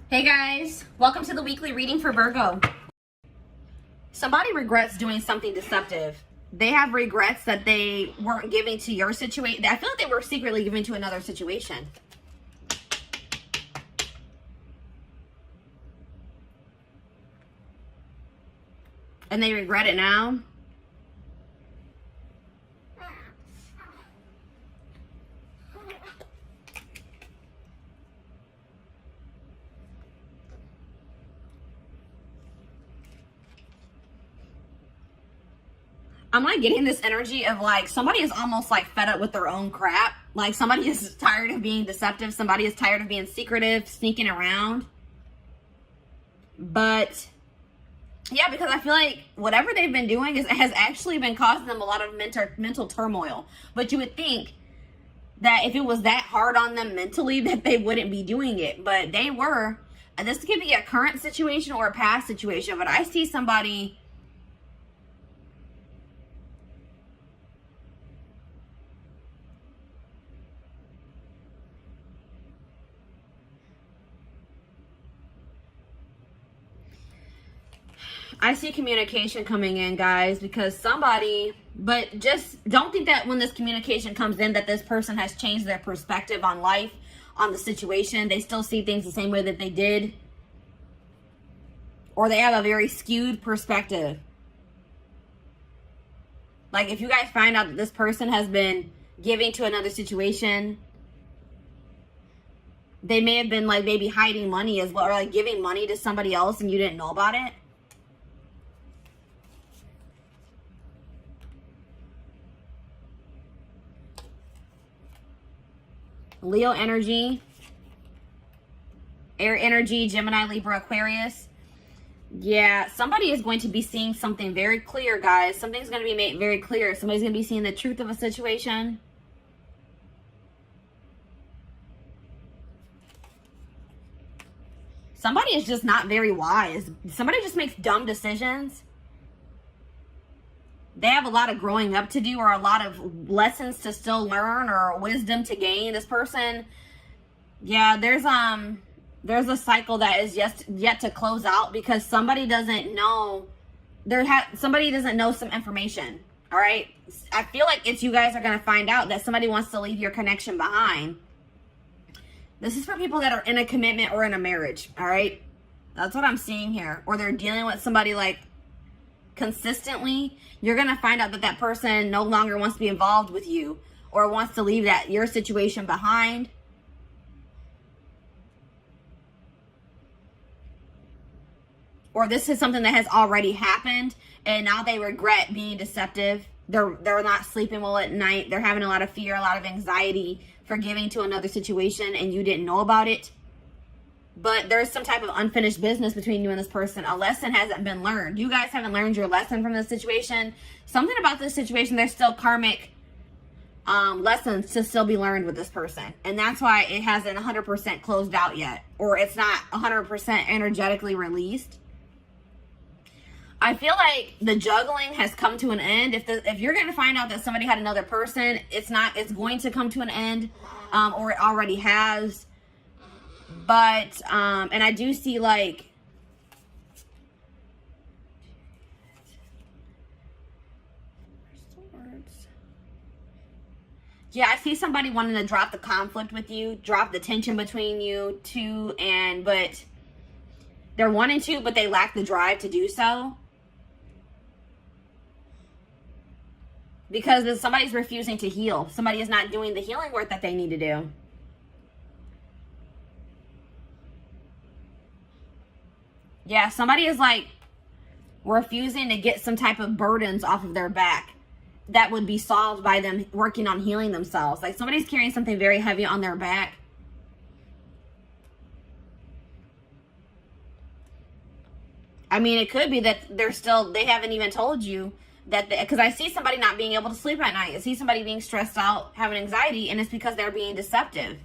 Hey guys, welcome to the weekly reading for Virgo. Somebody regrets doing something deceptive. They have regrets that they weren't giving to your situation. I feel like they were secretly giving to another situation. And they regret it now. I'm like getting this energy of like somebody is almost like fed up with their own crap. Like somebody is tired of being deceptive. Somebody is tired of being secretive, sneaking around. But yeah, because I feel like whatever they've been doing has actually been causing them a lot of mental turmoil. But you would think that if it was that hard on them mentally that they wouldn't be doing it. But they were. And this could be a current situation or a past situation. But I see somebody... I see communication coming in, guys, because somebody, but just don't think that when this communication comes in that this person has changed their perspective on life, on the situation. They still see things the same way that they did. Or they have a very skewed perspective. Like if you guys find out that this person has been giving to another situation, they may have been like maybe hiding money as well, or like giving money to somebody else and you didn't know about it. Leo energy, air energy, Gemini, Libra, Aquarius. Yeah, somebody is going to be seeing something very clear, guys. Something's going to be made very clear. Somebody's going to be seeing the truth of a situation. Somebody is just not very wise. Somebody just makes dumb decisions. They have a lot of growing up to do, or a lot of lessons to still learn, or wisdom to gain. This person, yeah, there's a cycle that is yet to close out because somebody doesn't know. Somebody doesn't know some information. All right, I feel like it's you guys are gonna find out that somebody wants to leave your connection behind. This is for people that are in a commitment or in a marriage. All right, that's what I'm seeing here. Or they're dealing with somebody like consistently. You're going to find out that that person no longer wants to be involved with you or wants to leave your situation behind. Or this is something that has already happened and now they regret being deceptive. They're not sleeping well at night. They're having a lot of fear, a lot of anxiety for giving to another situation and you didn't know about it. But there's some type of unfinished business between you and this person. A lesson hasn't been learned. You guys haven't learned your lesson from this situation. Something about this situation, there's still karmic lessons to still be learned with this person. And that's why it hasn't 100% closed out yet. Or it's not 100% energetically released. I feel like the juggling has come to an end. If you're going to find out that somebody had another person, it's going to come to an end. Or it already has. But, and I do see like, yeah, I see somebody wanting to drop the conflict with you, drop the tension between you two, but they're wanting to, but they lack the drive to do so. Because somebody's refusing to heal. Somebody is not doing the healing work that they need to do. Yeah, somebody is like refusing to get some type of burdens off of their back that would be solved by them working on healing themselves. Like somebody's carrying something very heavy on their back. I mean, it could be that they haven't even told you that, because I see somebody not being able to sleep at night. I see somebody being stressed out, having anxiety, and it's because they're being deceptive.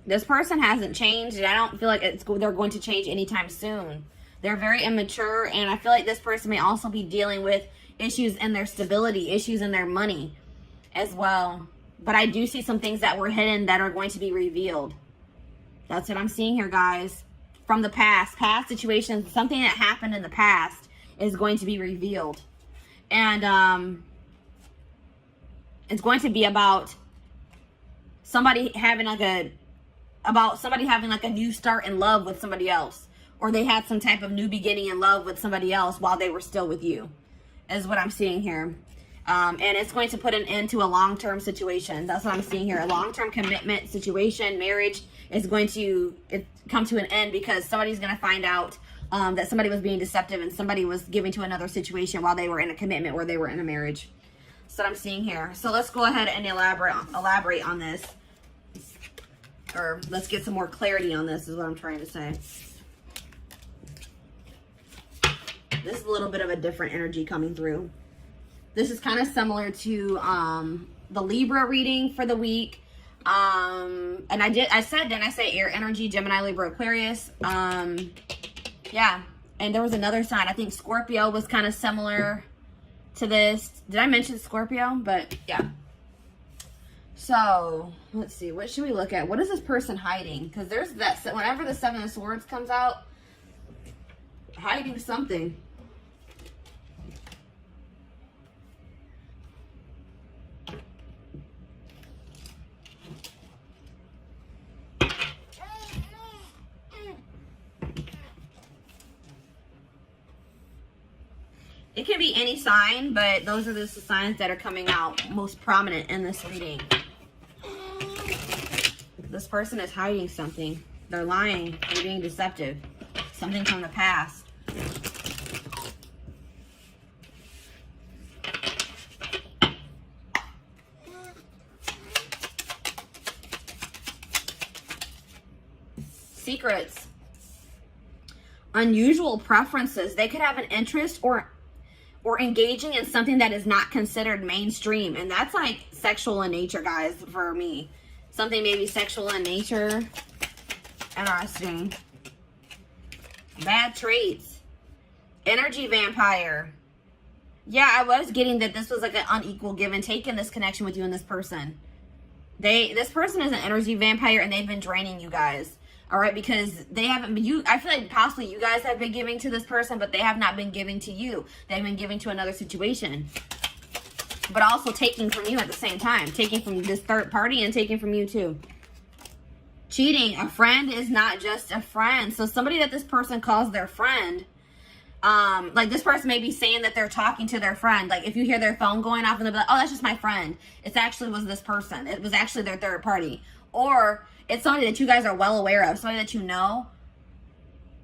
This person hasn't changed, and I don't feel like they're going to change anytime soon. They're very immature, and I feel like this person may also be dealing with issues in their stability, issues in their money as well. But I do see some things that were hidden that are going to be revealed. That's what I'm seeing here, guys. From the past situations, something that happened in the past is going to be revealed. And it's going to be about somebody having like a new start in love with somebody else. Or they had some type of new beginning in love with somebody else while they were still with you, is what I'm seeing here. And it's going to put an end to a long-term situation. That's what I'm seeing here. A long-term commitment situation, marriage is going to come to an end because somebody's going to find out that somebody was being deceptive and somebody was giving to another situation while they were in a commitment or they were in a marriage. That's what I'm seeing here. So let's go ahead and elaborate on this. Or let's get some more clarity on this is what I'm trying to say. This is a little bit of a different energy coming through. This is kind of similar to the Libra reading for the week. And I said air energy, Gemini, Libra, Aquarius. Yeah. And there was another sign. I think Scorpio was kind of similar to this. Did I mention Scorpio? But yeah. So let's see. What should we look at? What is this person hiding? Because there's that, whenever the Seven of Swords comes out, hiding something. It can be any sign, but those are the signs that are coming out most prominent in this reading. This person is hiding something. They're lying. They're being deceptive. Something from the past. Secrets. Unusual preferences. They could have an interest or engaging in something that is not considered mainstream. And that's like sexual in nature, guys, for me. Something maybe sexual in nature. Interesting. Bad traits. Energy vampire. Yeah, I was getting that this was like an unequal give and take in this connection with you and this person. This person is an energy vampire and they've been draining you guys. All right, because they haven't been, I feel like possibly you guys have been giving to this person, but they have not been giving to you. They've been giving to another situation. But also taking from you at the same time. Taking from this third party and taking from you too. Cheating. A friend is not just a friend. So somebody that this person calls their friend, like this person may be saying that they're talking to their friend. Like if you hear their phone going off and they'll be like, oh, that's just my friend. It actually was this person. It was actually their third party. Or it's somebody that you guys are well aware of, somebody that you know.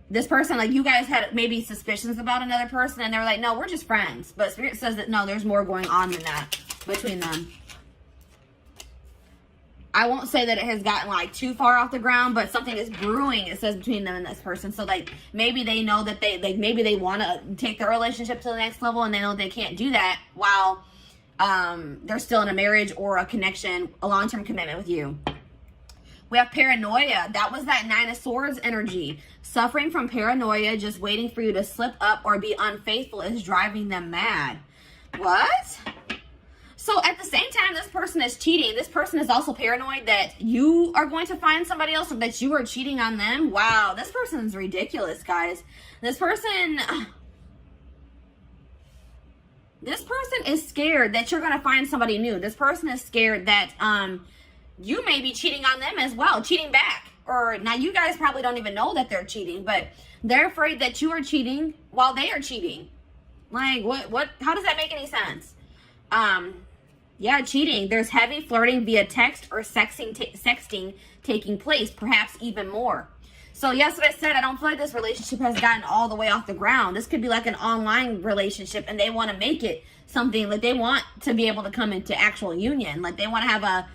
This person, like you guys had maybe suspicions about another person and they were like, no, we're just friends. But Spirit says that no, there's more going on than that between them. I won't say that it has gotten like too far off the ground, but something is brewing, it says, between them and this person. So like maybe they know that maybe they want to take their relationship to the next level and they know they can't do that while they're still in a marriage or a connection, a long-term commitment with you. We have paranoia. That was that Nine of Swords energy. Suffering from paranoia, just waiting for you to slip up or be unfaithful is driving them mad. What? So at the same time, this person is cheating. This person is also paranoid that you are going to find somebody else or that you are cheating on them. Wow, this person is ridiculous, guys. This person is scared that you're going to find somebody new. This person is scared that you may be cheating on them as well, cheating back. Or now you guys probably don't even know that they're cheating, but they're afraid that you are cheating while they are cheating. Like what how does that make any sense? Yeah, cheating. There's heavy flirting via text or sexting taking place, perhaps even more. So yes, what I said, I don't feel like this relationship has gotten all the way off the ground. This could be like an online relationship and they want to make it something like they want to be able to come into actual union. Like they want to have a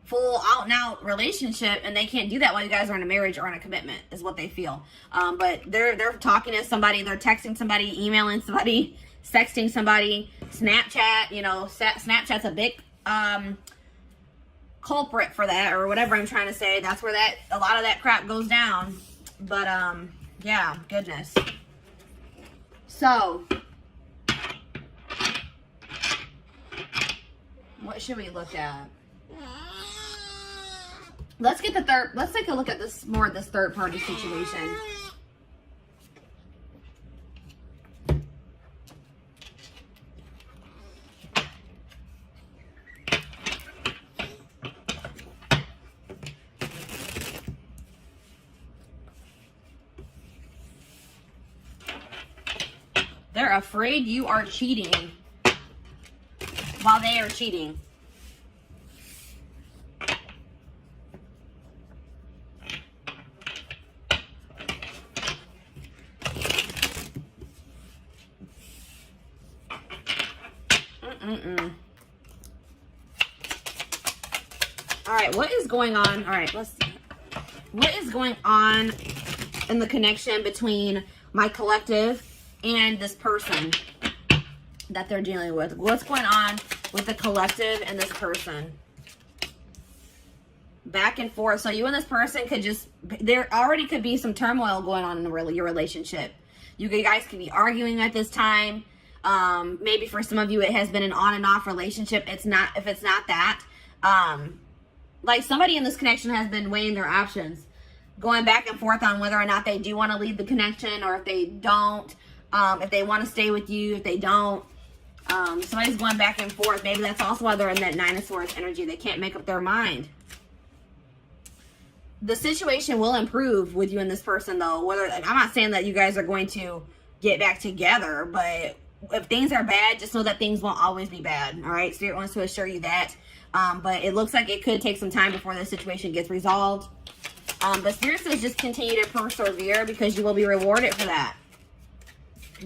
full out and out relationship and they can't do that while you guys are in a marriage or in a commitment is what they feel. But they're talking to somebody, they're texting somebody, emailing somebody, sexting somebody, Snapchat, you know, Snapchat's a big culprit for that or whatever I'm trying to say. That's where a lot of that crap goes down. But yeah, goodness. So What should we look at? Let's get the third. Let's take a look at this more of this third party situation. They're afraid you are cheating while they are cheating. All right, what is going on? All right, let's see. What is going on in the connection between my collective and this person that they're dealing with? What's going on with the collective and this person? Back and forth. So you and this person could just, there already could be some turmoil going on in your relationship. You guys could be arguing at this time. Maybe for some of you, it has been an on and off relationship. It's not, if it's not that, like somebody in this connection has been weighing their options, going back and forth on whether or not they do want to leave the connection, or if they don't, if they want to stay with you, if they don't. Somebody's going back and forth. Maybe that's also why they're in that Nine of Swords energy. They can't make up their mind. The situation will improve with you and this person, though. Whether, I'm not saying that you guys are going to get back together, but if things are bad, just know that things won't always be bad. All right, Spirit wants to assure you that. But it looks like it could take some time before the situation gets resolved. But Spirit says just continue to persevere, because you will be rewarded for that.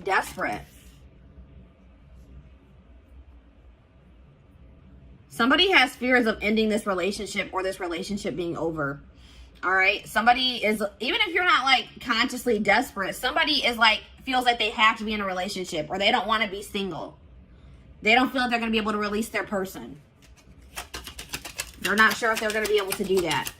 Desperate. Somebody has fears of ending this relationship, or this relationship being over. All right. Somebody is, even if you're not like consciously desperate, somebody is like, feels like they have to be in a relationship, or they don't want to be single. They don't feel like they're going to be able to release their person. They're not sure if they're going to be able to do that.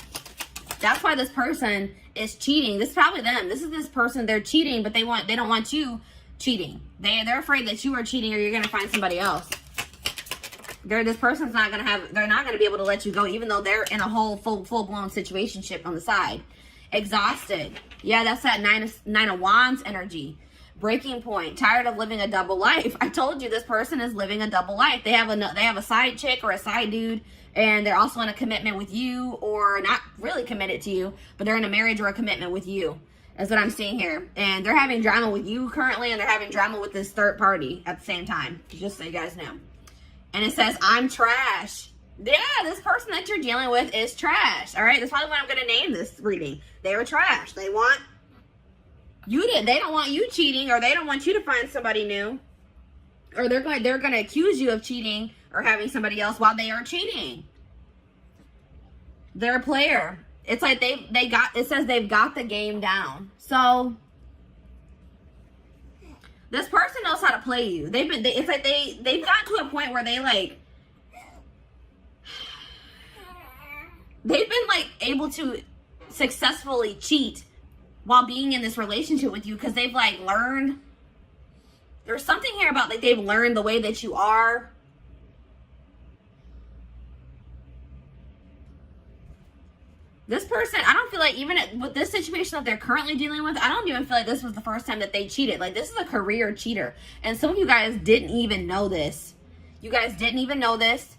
That's why this person is cheating. This is probably them. This is this person. They're cheating, but they don't want you cheating. They're afraid that you are cheating, or you're going to find somebody else. This person's not going to have, they're not going to be able to let you go, even though they're in a whole full-blown situationship on the side. Exhausted. Yeah, that's that Nine of Wands energy. Breaking point. Tired of living a double life. I told you this person is living a double life. They have a side chick or a side dude, and they're also in a commitment with you, or not really committed to you, but they're in a marriage or a commitment with you. That's what I'm seeing here. And they're having drama with you currently, and they're having drama with this third party at the same time. Just so you guys know. And it says, I'm trash. Yeah, this person that you're dealing with is trash. All right, that's probably what I'm going to name this reading. They are trash. They want you to, they don't want you cheating, or they don't want you to find somebody new. Or they're going to accuse you of cheating or having somebody else while they are cheating. They're a player. It's like it says they've got the game down. So this person knows how to play you. It's like they've gotten to a point where they've been like able to successfully cheat while being in this relationship with you, because they've like learned. There's something here about like they've learned the way that you are. This person, I don't feel like, even with this situation that they're currently dealing with, I don't even feel like this was the first time that they cheated. Like, this is a career cheater. And some of you guys didn't even know this. You guys didn't even know this,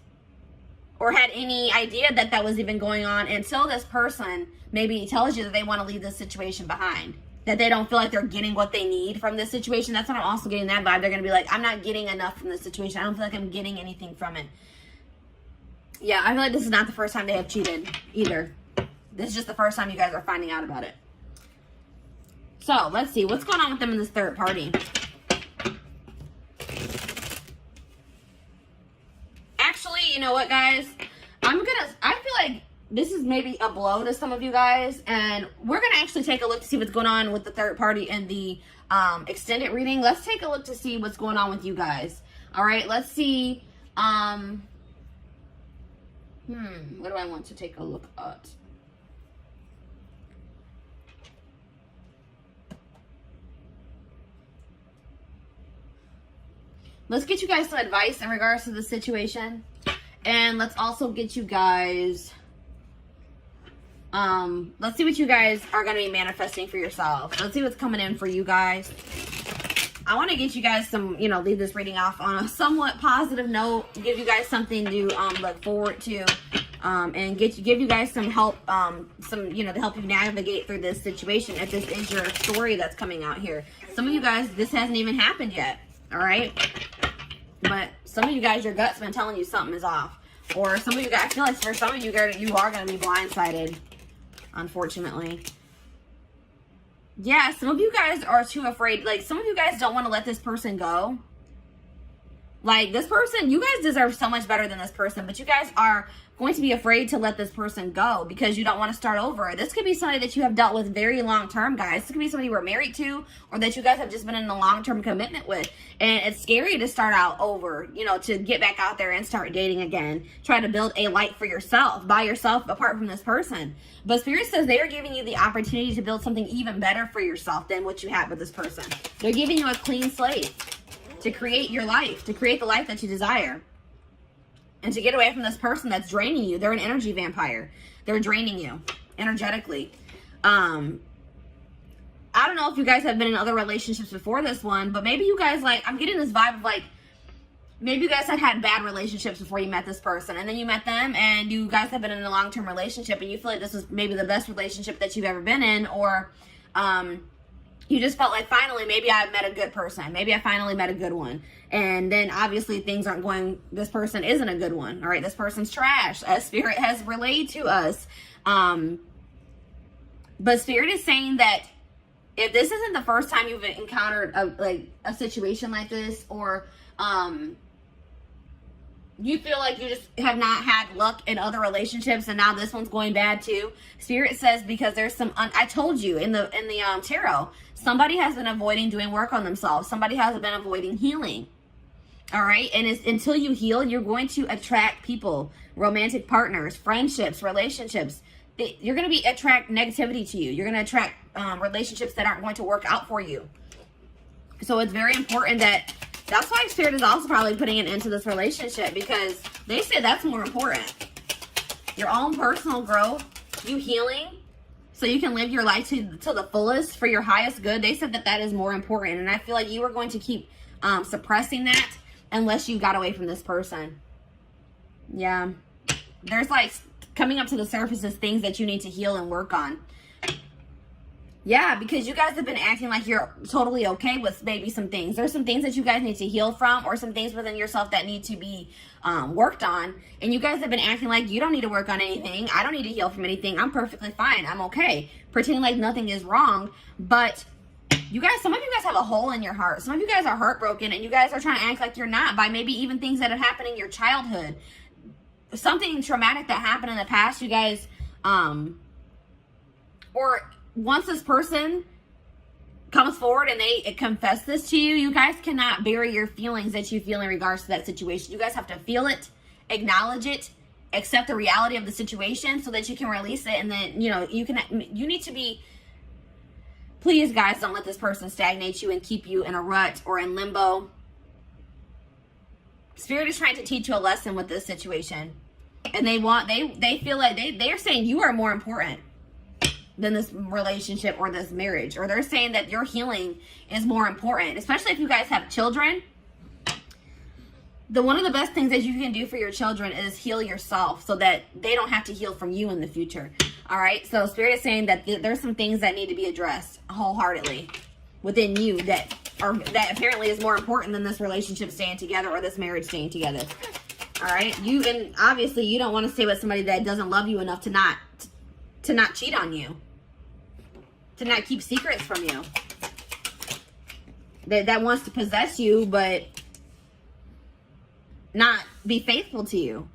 or had any idea that that was even going on, until this person maybe tells you that they want to leave this situation behind. That they don't feel like they're getting what they need from this situation. That's what I'm also getting that vibe. They're going to be like, I'm not getting enough from this situation. I don't feel like I'm getting anything from it. Yeah, I feel like this is not the first time they have cheated either. This is just the first time you guys are finding out about it. So, let's see. What's going on with them in this third party? Actually, you know what, guys? I feel like this is maybe a blow to some of you guys. And we're going to actually take a look to see what's going on with the third party in the extended reading. Let's take a look to see what's going on with you guys. All right, let's see. What do I want to take a look at? Let's get you guys some advice in regards to the situation. And let's also get you guys, let's see what you guys are going to be manifesting for yourself. Let's see what's coming in for you guys. I want to get you guys some, you know, leave this reading off on a somewhat positive note, give you guys something to look forward to, and give you guys some help, you know, to help you navigate through this situation if this is your story that's coming out here. Some of you guys, this hasn't even happened yet, all right? But some of you guys, your gut's been telling you something is off. Or some of you guys, I feel like for some of you guys, you are going to be blindsided, unfortunately. Yeah, some of you guys are too afraid. Like, some of you guys don't want to let this person go. Like, this person, you guys deserve so much better than this person, but you guys are going to be afraid to let this person go because you don't want to start over. This could be somebody that you have dealt with very long term, guys. This could be somebody you were married to or that you guys have just been in a long-term commitment with. And it's scary to start out over, you know, to get back out there and start dating again. Try to build a life for yourself, by yourself, apart from this person. But Spirit says they are giving you the opportunity to build something even better for yourself than what you had with this person. They're giving you a clean slate to create your life, to create the life that you desire. And to get away from this person that's draining you. They're an energy vampire. They're draining you energetically. I don't know if you guys have been in other relationships before this one, but maybe you guys, like, I'm getting this vibe of, like, maybe you guys had bad relationships before you met this person. And then you met them and you guys have been in a long-term relationship and you feel like this was maybe the best relationship that you've ever been in. Or you just felt like, finally, maybe I met a good person. Maybe I finally met a good one. And then obviously things aren't going, this person isn't a good one. All right, this person's trash, as Spirit has relayed to us. But Spirit is saying that if this isn't the first time you've encountered a situation like this, or you feel like you just have not had luck in other relationships and now this one's going bad too, Spirit says because there's some, I told you in the tarot, somebody has been avoiding doing work on themselves. Somebody has been avoiding healing. All right. And it's, until you heal, you're going to attract people, romantic partners, friendships, relationships. You're going to attract negativity to you. You're going to attract relationships that aren't going to work out for you. So it's very important that's why Spirit is also probably putting an end to this relationship, because they say that's more important. Your own personal growth, you healing, so you can live your life to the fullest for your highest good. They said that is more important. And I feel like you are going to keep suppressing that unless you got away from this person. Yeah. There's like coming up to the surface is things that you need to heal and work on. Yeah, because you guys have been acting like you're totally okay with maybe some things. There's some things that you guys need to heal from, or some things within yourself that need to be worked on. And you guys have been acting like you don't need to work on anything. I don't need to heal from anything. I'm perfectly fine. I'm okay. Pretending like nothing is wrong. But you guys, some of you guys have a hole in your heart. Some of you guys are heartbroken and you guys are trying to act like you're not by maybe even things that have happened in your childhood. Something traumatic that happened in the past, you guys, or once this person comes forward and they confess this to you, you guys cannot bury your feelings that you feel in regards to that situation. You guys have to feel it, acknowledge it, accept the reality of the situation so that you can release it. And then, you know, you need to be, please guys, don't let this person stagnate you and keep you in a rut or in limbo. Spirit is trying to teach you a lesson with this situation. And they feel like they are saying you are more important than this relationship or this marriage. Or they're saying that your healing is more important, especially if you guys have children. One of the best things that you can do for your children is heal yourself so that they don't have to heal from you in the future. All right. So Spirit is saying that there's some things that need to be addressed wholeheartedly within you that apparently is more important than this relationship staying together or this marriage staying together. All right. And obviously you don't want to stay with somebody that doesn't love you enough to not cheat on you, to not keep secrets from you, that wants to possess you but not be faithful to you.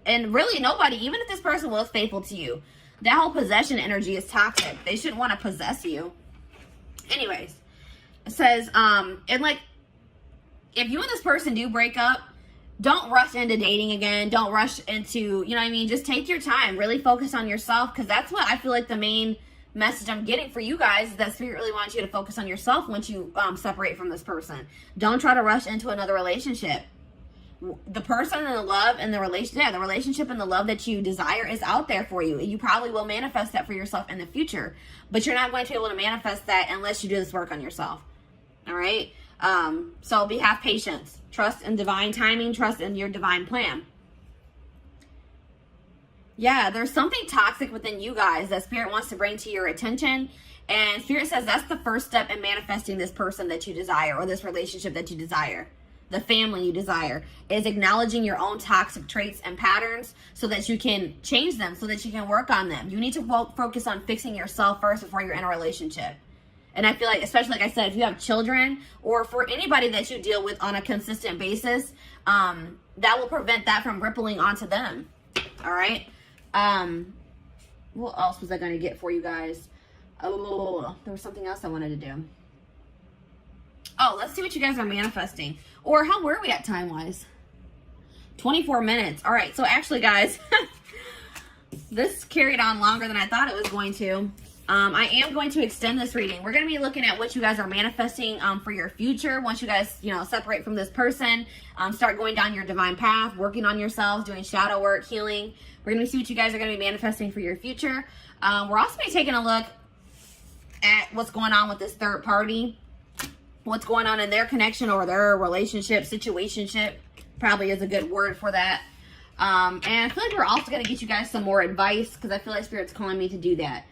And really nobody, even if this person was faithful to you, that whole possession energy is toxic. They shouldn't want to possess you. Anyways, it says, and like, if you and this person do break up, don't rush into dating again. Don't rush into, you know what I mean? Just take your time. Really focus on yourself, because that's what I feel like the main message I'm getting for you guys is that Spirit really wants you to focus on yourself once you separate from this person. Don't try to rush into another relationship. the person and the love and the relationship and the love that you desire is out there for you. You probably will manifest that for yourself in the future, but you're not going to be able to manifest that unless you do this work on yourself. All right. So have patience, trust in divine timing, trust in your divine plan. Yeah, there's something toxic within you guys that Spirit wants to bring to your attention. And Spirit says that's the first step in manifesting this person that you desire, or this relationship that you desire, the family you desire, is acknowledging your own toxic traits and patterns so that you can change them, so that you can work on them. You need to focus on fixing yourself first before you're in a relationship. And I feel like, especially like I said, if you have children, or for anybody that you deal with on a consistent basis, that will prevent that from rippling onto them. All right. What else was I going to get for you guys? Oh, there was something else I wanted to do. Oh, let's see what you guys are manifesting. Or how were we at time-wise? 24 minutes. All right. So actually, guys, this carried on longer than I thought it was going to. I am going to extend this reading. We're going to be looking at what you guys are manifesting for your future. Once you guys, separate from this person, start going down your divine path, working on yourselves, doing shadow work, healing. We're going to see what you guys are going to be manifesting for your future. We're also going to be taking a look at what's going on with this third party, what's going on in their connection or their relationship, situationship, probably is a good word for that. And I feel like we're also going to get you guys some more advice, because I feel like Spirit's calling me to do that.